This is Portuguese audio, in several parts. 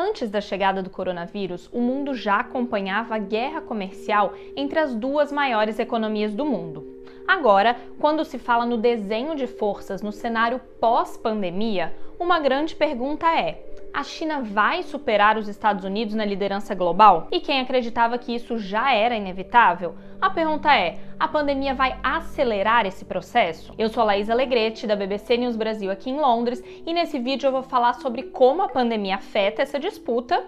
Antes da chegada do coronavírus, o mundo já acompanhava a guerra comercial entre as duas maiores economias do mundo. Agora, quando se fala no desenho de forças no cenário pós-pandemia, uma grande pergunta é: a China vai superar os Estados Unidos na liderança global? E quem acreditava que isso já era inevitável? A pergunta é: a pandemia vai acelerar esse processo? Eu sou a Laís Alegrete, da BBC News Brasil aqui em Londres, e nesse vídeo eu vou falar sobre como a pandemia afeta essa disputa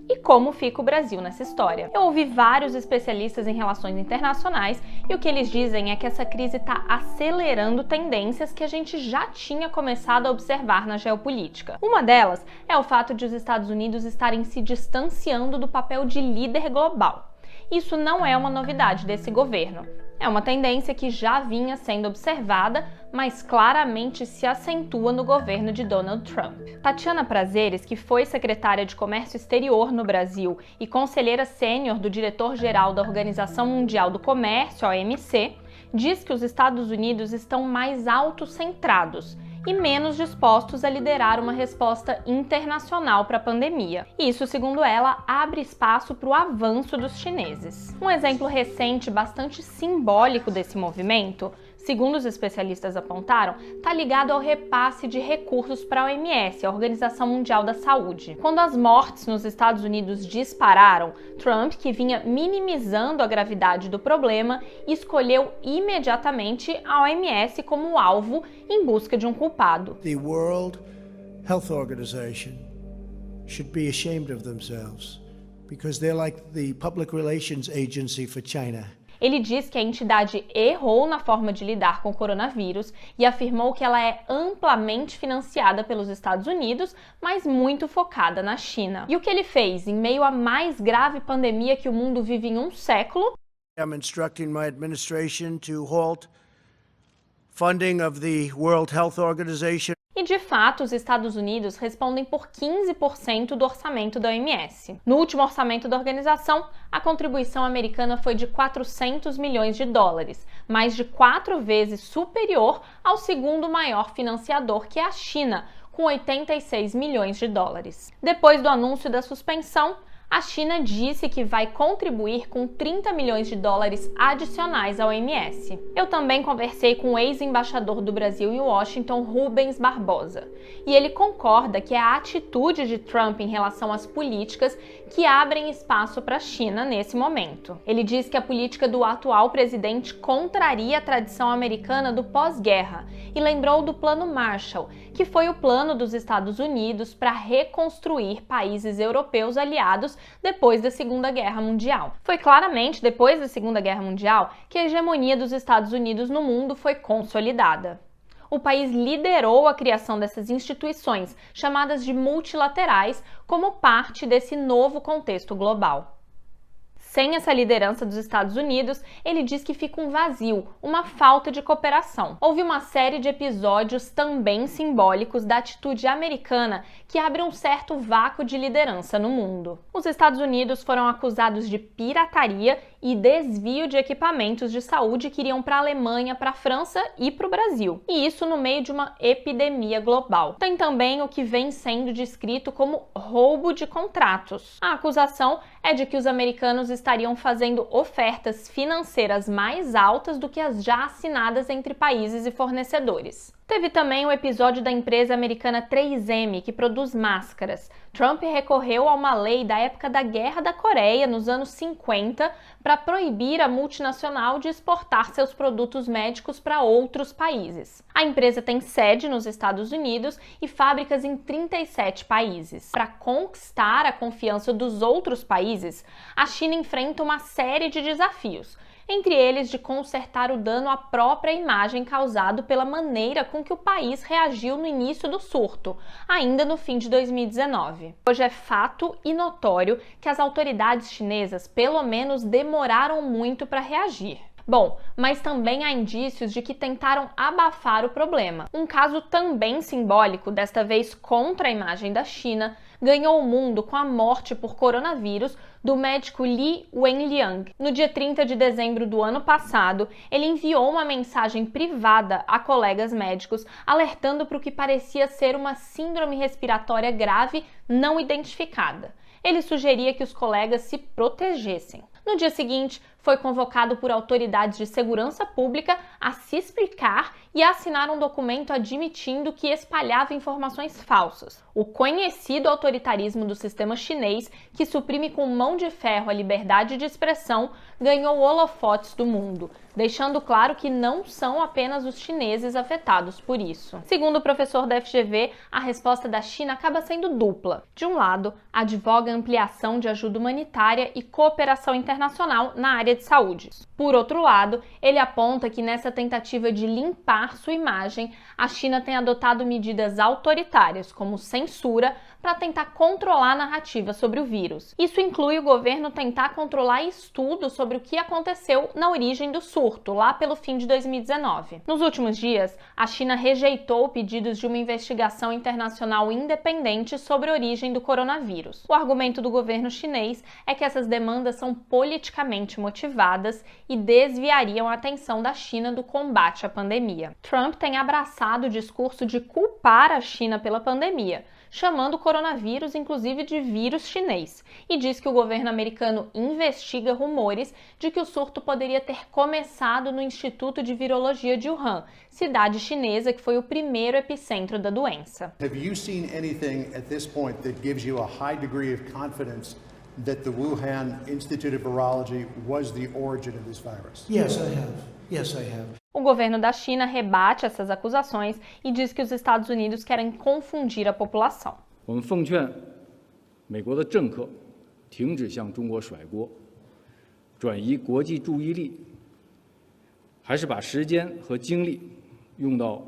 e como fica o Brasil nessa história. Eu ouvi vários especialistas em relações internacionais e o que eles dizem é que essa crise está acelerando tendências que a gente já tinha começado a observar na geopolítica. Uma delas é o fato de os Estados Unidos estarem se distanciando do papel de líder global. Isso não é uma novidade desse governo. É uma tendência que já vinha sendo observada, mas claramente se acentua no governo de Donald Trump. Tatiana Prazeres, que foi secretária de Comércio Exterior no Brasil e conselheira sênior do diretor-geral da Organização Mundial do Comércio, a OMC, diz que os Estados Unidos estão mais autocentrados e menos dispostos a liderar uma resposta internacional para a pandemia. Isso, segundo ela, abre espaço para o avanço dos chineses. Um exemplo recente bastante simbólico desse movimento, segundo os especialistas apontaram, está ligado ao repasse de recursos para a OMS, a Organização Mundial da Saúde. Quando as mortes nos Estados Unidos dispararam, Trump, que vinha minimizando a gravidade do problema, escolheu imediatamente a OMS como alvo em busca de um culpado. The World Health Organization should be ashamed of themselves because they're like the public relations agency for China. Ele diz que a entidade errou na forma de lidar com o coronavírus e afirmou que ela é amplamente financiada pelos Estados Unidos, mas muito focada na China. E o que ele fez em meio à mais grave pandemia que o mundo vive em um século? I'm instructing my administration to halt funding of the World Health Organization. E, de fato, os Estados Unidos respondem por 15% do orçamento da OMS. No último orçamento da organização, a contribuição americana foi de 400 milhões de dólares, mais de 4 vezes superior ao segundo maior financiador, que é a China, com 86 milhões de dólares. Depois do anúncio da suspensão, a China disse que vai contribuir com 30 milhões de dólares adicionais à OMS. Eu também conversei com o ex-embaixador do Brasil em Washington, Rubens Barbosa, e ele concorda que é a atitude de Trump em relação às políticas que abrem espaço para a China nesse momento. Ele diz que a política do atual presidente contraria a tradição americana do pós-guerra e lembrou do Plano Marshall, que foi o plano dos Estados Unidos para reconstruir países europeus aliados depois da Segunda Guerra Mundial. Foi claramente depois da Segunda Guerra Mundial que a hegemonia dos Estados Unidos no mundo foi consolidada. O país liderou a criação dessas instituições, chamadas de multilaterais, como parte desse novo contexto global. Sem essa liderança dos Estados Unidos, ele diz que fica um vazio, uma falta de cooperação. Houve uma série de episódios também simbólicos da atitude americana que abre um certo vácuo de liderança no mundo. Os Estados Unidos foram acusados de pirataria e desvio de equipamentos de saúde que iriam para a Alemanha, para a França e para o Brasil. E isso no meio de uma epidemia global. Tem também o que vem sendo descrito como roubo de contratos. A acusação é de que os americanos estariam fazendo ofertas financeiras mais altas do que as já assinadas entre países e fornecedores. Teve também o episódio da empresa americana 3M, que produz máscaras. Trump recorreu a uma lei da época da Guerra da Coreia, nos anos 50, para proibir a multinacional de exportar seus produtos médicos para outros países. A empresa tem sede nos Estados Unidos e fábricas em 37 países. Para conquistar a confiança dos outros países, a China enfrenta uma série de desafios, entre eles de consertar o dano à própria imagem causado pela maneira com que o país reagiu no início do surto, ainda no fim de 2019. Hoje é fato e notório que as autoridades chinesas pelo menos demoraram muito para reagir. Bom, mas também há indícios de que tentaram abafar o problema. Um caso também simbólico, desta vez contra a imagem da China, ganhou o mundo com a morte por coronavírus do médico Li Wenliang. No dia 30 de dezembro do ano passado, ele enviou uma mensagem privada a colegas médicos alertando para o que parecia ser uma síndrome respiratória grave não identificada. Ele sugeria que os colegas se protegessem. No dia seguinte, foi convocado por autoridades de segurança pública a se explicar e a assinar um documento admitindo que espalhava informações falsas. O conhecido autoritarismo do sistema chinês, que suprime com mão de ferro a liberdade de expressão, ganhou holofotes do mundo, deixando claro que não são apenas os chineses afetados por isso. Segundo o professor da FGV, a resposta da China acaba sendo dupla. De um lado, advoga ampliação de ajuda humanitária e cooperação internacional na área de saúde. Por outro lado, ele aponta que nessa tentativa de limpar sua imagem, a China tem adotado medidas autoritárias, como censura, para tentar controlar a narrativa sobre o vírus. Isso inclui o governo tentar controlar estudos sobre o que aconteceu na origem do surto, lá pelo fim de 2019. Nos últimos dias, a China rejeitou pedidos de uma investigação internacional independente sobre a origem do coronavírus. O argumento do governo chinês é que essas demandas são politicamente motivadas e desviariam a atenção da China do combate à pandemia. Trump tem abraçado o discurso de culpar a China pela pandemia, chamando o coronavírus inclusive de vírus chinês, e diz que o governo americano investiga rumores de que o surto poderia ter começado no Instituto de Virologia de Wuhan, cidade chinesa que foi o primeiro epicentro da doença. Have you seen anything at this point that gives you a high degree of confidence that the Wuhan Institute of Virology was the origin of this virus? Yes, I have. Yes, I have. O governo da China rebate essas acusações e diz que os Estados Unidos querem confundir a população. 我们奉劝美国的政客停止向中国甩锅，转移国际注意力，还是把时间和精力用到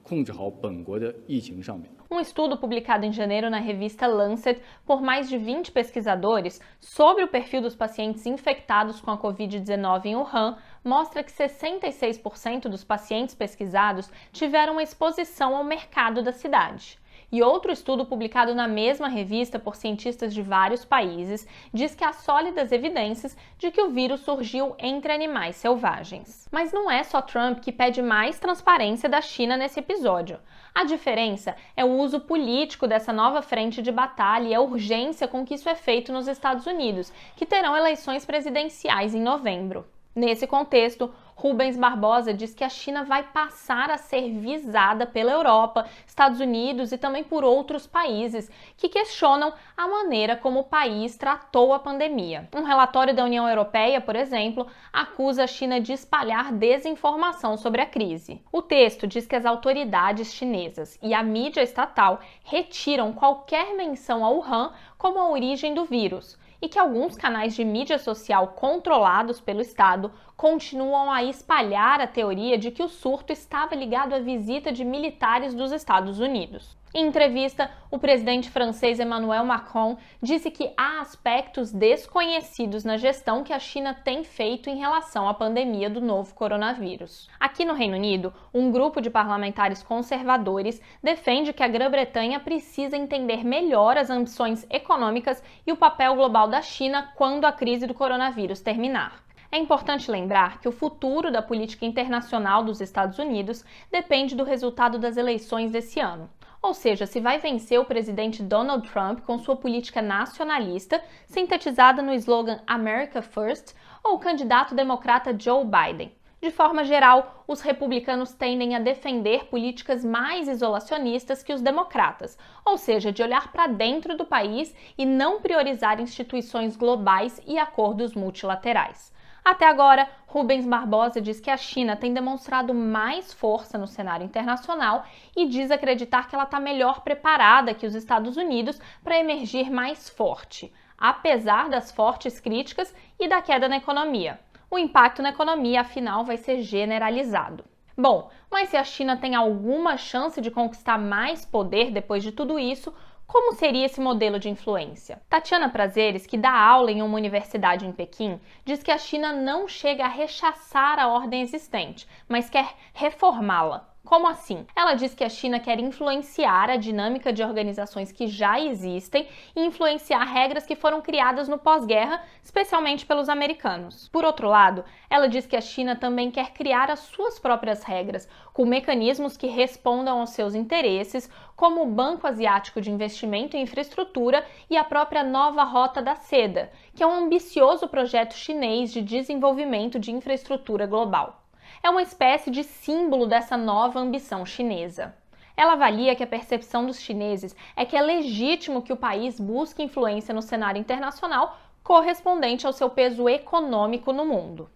控制好本国的疫情上面。 Um estudo publicado em janeiro na revista Lancet por mais de 20 pesquisadores sobre o perfil dos pacientes infectados com a Covid-19 em Wuhan mostra que 66% dos pacientes pesquisados tiveram uma exposição ao mercado da cidade. E outro estudo publicado na mesma revista por cientistas de vários países diz que há sólidas evidências de que o vírus surgiu entre animais selvagens. Mas não é só Trump que pede mais transparência da China nesse episódio. A diferença é o uso político dessa nova frente de batalha e a urgência com que isso é feito nos Estados Unidos, que terão eleições presidenciais em novembro. Nesse contexto, Rubens Barbosa diz que a China vai passar a ser visada pela Europa, Estados Unidos e também por outros países que questionam a maneira como o país tratou a pandemia. Um relatório da União Europeia, por exemplo, acusa a China de espalhar desinformação sobre a crise. O texto diz que as autoridades chinesas e a mídia estatal retiram qualquer menção a Wuhan como a origem do vírus, e que alguns canais de mídia social controlados pelo Estado continuam a espalhar a teoria de que o surto estava ligado à visita de militares dos Estados Unidos. Em entrevista, o presidente francês Emmanuel Macron disse que há aspectos desconhecidos na gestão que a China tem feito em relação à pandemia do novo coronavírus. Aqui no Reino Unido, um grupo de parlamentares conservadores defende que a Grã-Bretanha precisa entender melhor as ambições econômicas e o papel global da China quando a crise do coronavírus terminar. É importante lembrar que o futuro da política internacional dos Estados Unidos depende do resultado das eleições desse ano. Ou seja, se vai vencer o presidente Donald Trump com sua política nacionalista, sintetizada no slogan America First, ou o candidato democrata Joe Biden. De forma geral, os republicanos tendem a defender políticas mais isolacionistas que os democratas, ou seja, de olhar para dentro do país e não priorizar instituições globais e acordos multilaterais. Até agora, Rubens Barbosa diz que a China tem demonstrado mais força no cenário internacional e diz acreditar que ela está melhor preparada que os Estados Unidos para emergir mais forte, apesar das fortes críticas e da queda na economia. O impacto na economia, afinal, vai ser generalizado. Bom, mas se a China tem alguma chance de conquistar mais poder depois de tudo isso, como seria esse modelo de influência? Tatiana Prazeres, que dá aula em uma universidade em Pequim, diz que a China não chega a rechaçar a ordem existente, mas quer reformá-la. Como assim? Ela diz que a China quer influenciar a dinâmica de organizações que já existem e influenciar regras que foram criadas no pós-guerra, especialmente pelos americanos. Por outro lado, ela diz que a China também quer criar as suas próprias regras, com mecanismos que respondam aos seus interesses, como o Banco Asiático de Investimento em Infraestrutura e a própria Nova Rota da Seda, que é um ambicioso projeto chinês de desenvolvimento de infraestrutura global. É uma espécie de símbolo dessa nova ambição chinesa. Ela avalia que a percepção dos chineses é que é legítimo que o país busque influência no cenário internacional correspondente ao seu peso econômico no mundo.